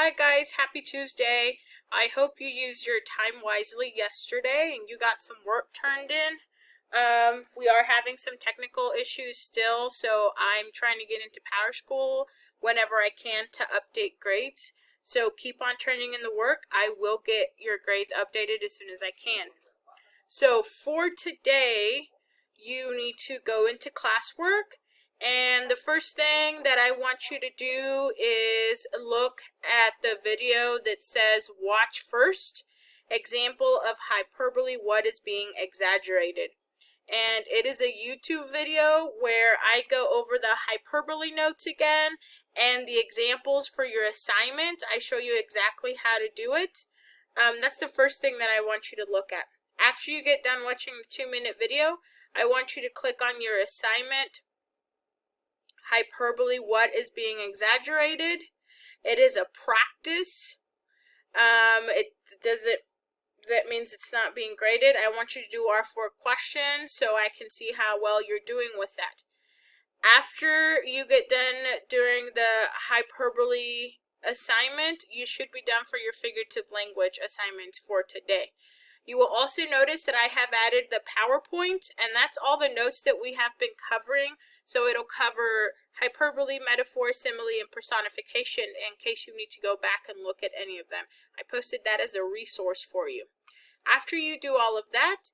Hi guys, happy Tuesday. I hope you used your time wisely yesterday and you got some work turned in. We are having some technical issues still, so I'm trying to get into Power School whenever I can to update grades. So keep on turning in the work. I will get your grades updated as soon as I can. So for today, you need to go into classwork. And the first thing that I want you to do is look at the video that says watch first. Example of hyperbole, what is being exaggerated. And it is a YouTube video where I go over the hyperbole notes again and the examples for your assignment. I show you exactly how to do it. That's the first thing that I want you to look at. After you get done watching the 2-minute video, I want you to click on your assignment, hyperbole, what is being exaggerated. It is a practice. That means it's not being graded. I want you to do our 4 questions so I can see how well you're doing with that. After you get done doing the hyperbole assignment, you should be done for your figurative language assignments for today. You will also notice that I have added the PowerPoint, and that's all the notes that we have been covering. So it'll cover hyperbole, metaphor, simile, and personification in case you need to go back and look at any of them. I posted that as a resource for you. After you do all of that,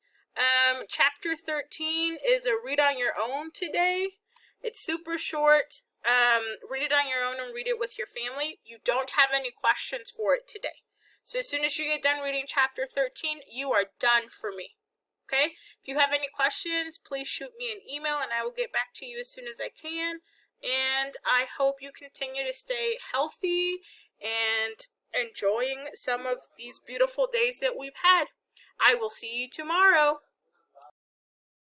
chapter 13 is a read on your own today. It's super short. Read it on your own and read it with your family. You don't have any questions for it today. So as soon as you get done reading chapter 13, you are done for me. Okay? If you have any questions, please shoot me an email and I will get back to you as soon as I can. And I hope you continue to stay healthy and enjoying some of these beautiful days that we've had. I will see you tomorrow.